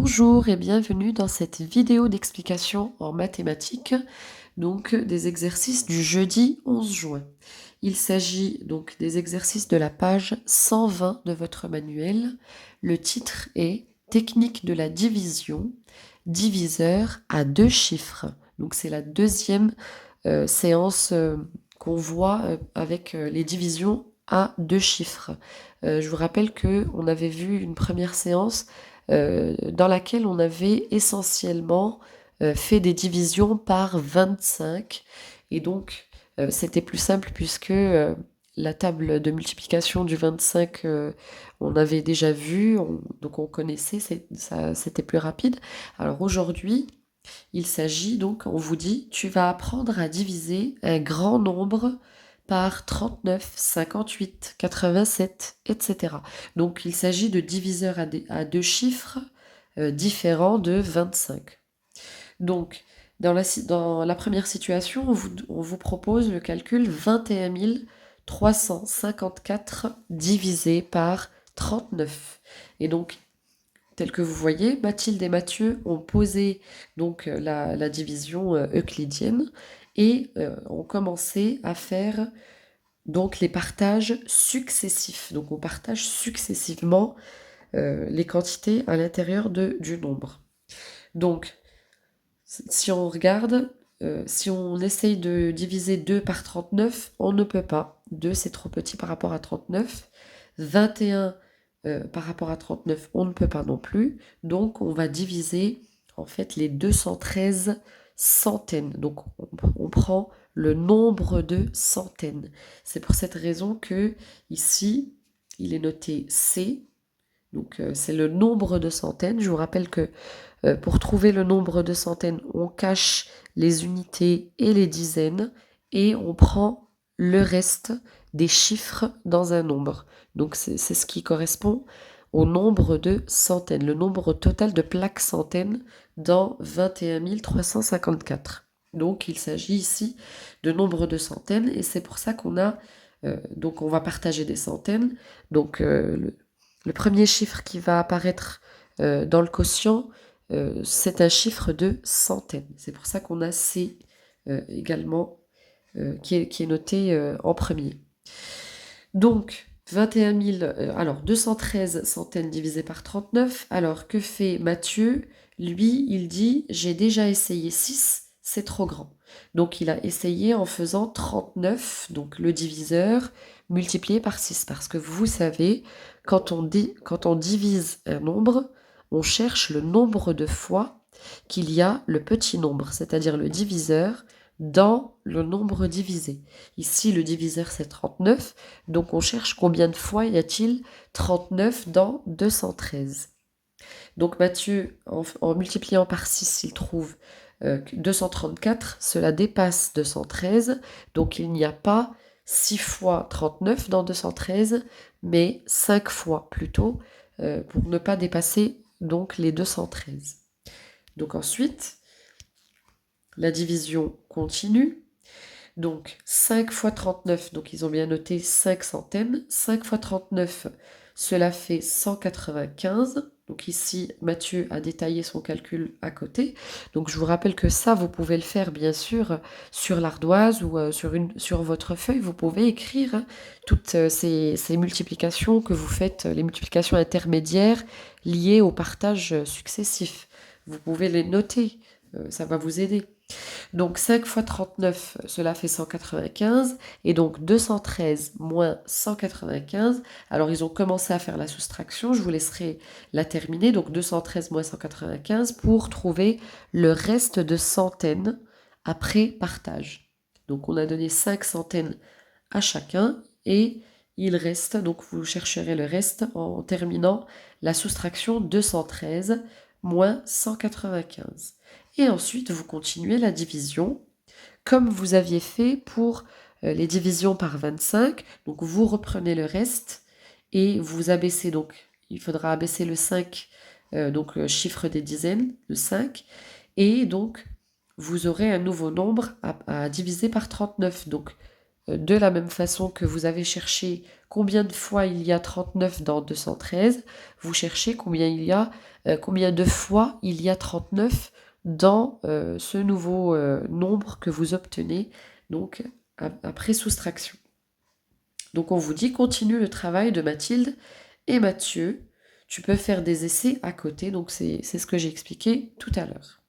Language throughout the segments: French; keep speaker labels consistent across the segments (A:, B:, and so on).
A: Bonjour et bienvenue dans cette vidéo d'explication en mathématiques, donc des exercices du jeudi 11 juin. Il s'agit donc des exercices de la page 120 de votre manuel. Le titre est Technique de la division, diviseur à deux chiffres. Donc c'est la deuxième séance qu'on voit avec les divisions à deux chiffres. Je vous rappelle qu'on avait vu une première séance dans laquelle on avait essentiellement fait des divisions par 25. Et donc, c'était plus simple puisque la table de multiplication du 25, on avait déjà vu, donc on connaissait, c'était plus rapide. Alors aujourd'hui, il s'agit donc, on vous dit, tu vas apprendre à diviser un grand nombre par 39, 58, 87, etc. Donc il s'agit de diviseurs à deux chiffres différents de 25. Donc dans la première situation, on vous propose le calcul 21 354 divisé par 39. Et donc tel que vous voyez, Mathilde et Mathieu ont posé donc la division euclidienne et ont commencé à faire donc les partages successifs. Donc on partage successivement les quantités à l'intérieur du nombre. Donc si on regarde, si on essaye de diviser 2 par 39, on ne peut pas. 2 c'est trop petit par rapport à 39. 21 par rapport à 39, on ne peut pas non plus. Donc, on va diviser en fait les 213 centaines. Donc, on prend le nombre de centaines. C'est pour cette raison que ici, il est noté C. Donc, c'est le nombre de centaines. Je vous rappelle que pour trouver le nombre de centaines, on cache les unités et les dizaines et on prend le reste des chiffres dans un nombre. Donc c'est ce qui correspond au nombre de centaines, le nombre total de plaques centaines dans 21 354. Donc il s'agit ici de nombre de centaines et c'est pour ça qu'on a, donc on va partager des centaines. Donc le premier chiffre qui va apparaître dans le quotient, c'est un chiffre de centaines. C'est pour ça qu'on a C également qui est noté en premier. Donc, 21 000, alors 213 centaines divisé par 39. Alors, que fait Mathieu? Lui, il dit, j'ai déjà essayé 6, c'est trop grand. Donc, il a essayé en faisant 39, donc le diviseur, multiplié par 6. Parce que vous savez, quand on divise un nombre, on cherche le nombre de fois qu'il y a le petit nombre, c'est-à-dire le diviseur, dans le nombre divisé. Ici, le diviseur, c'est 39. Donc, on cherche combien de fois y a-t-il 39 dans 213. Donc, Mathieu, en multipliant par 6, il trouve 234. Cela dépasse 213. Donc, il n'y a pas 6 fois 39 dans 213, mais 5 fois plutôt, pour ne pas dépasser donc les 213. Donc, ensuite, la division continue. Donc 5 fois 39, donc ils ont bien noté 5 centaines. 5 fois 39, cela fait 195. Donc ici, Mathieu a détaillé son calcul à côté. Donc je vous rappelle que ça, vous pouvez le faire bien sûr sur l'ardoise ou sur votre feuille. Vous pouvez écrire toutes ces multiplications que vous faites, les multiplications intermédiaires liées au partage successif. Vous pouvez les noter, ça va vous aider. Donc 5 fois 39, cela fait 195. Et donc 213 moins 195. Alors ils ont commencé à faire la soustraction. Je vous laisserai la terminer. Donc 213 moins 195 pour trouver le reste de centaines après partage. Donc on a donné 5 centaines à chacun. Et il reste, donc vous chercherez le reste en terminant la soustraction 213 moins 195. Et ensuite, vous continuez la division comme vous aviez fait pour les divisions par 25. Donc, vous reprenez le reste et vous abaissez. Donc, il faudra abaisser le 5, donc chiffre des dizaines, le 5. Et donc, vous aurez un nouveau nombre à diviser par 39. Donc, de la même façon que vous avez cherché combien de fois il y a 39 dans 213, vous cherchez combien de fois il y a 39 dans ce nouveau nombre que vous obtenez, donc après soustraction. Donc on vous dit continue le travail de Mathilde et Mathieu. Tu peux faire des essais à côté, donc c'est ce que j'ai expliqué tout à l'heure.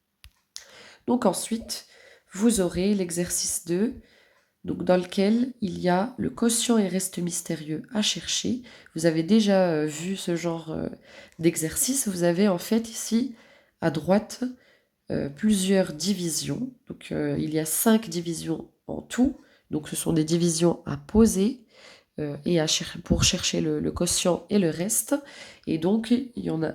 A: Donc ensuite, vous aurez l'exercice 2, donc dans lequel il y a le quotient et reste mystérieux à chercher. Vous avez déjà vu ce genre d'exercice. Vous avez en fait ici à droite plusieurs divisions. Donc il y a 5 divisions en tout. Donc ce sont des divisions à poser et pour chercher le quotient et le reste. Et donc il y en a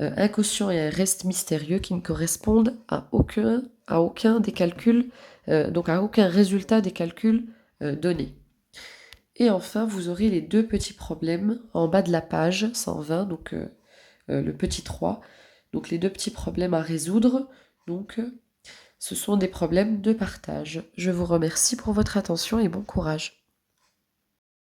A: un quotient et un reste mystérieux qui ne correspondent à aucun des calculs, donc à aucun résultat des calculs donnés. Et enfin, vous aurez les 2 petits problèmes en bas de la page 120, donc le petit 3. Donc les 2 petits problèmes à résoudre, donc ce sont des problèmes de partage. Je vous remercie pour votre attention et bon courage.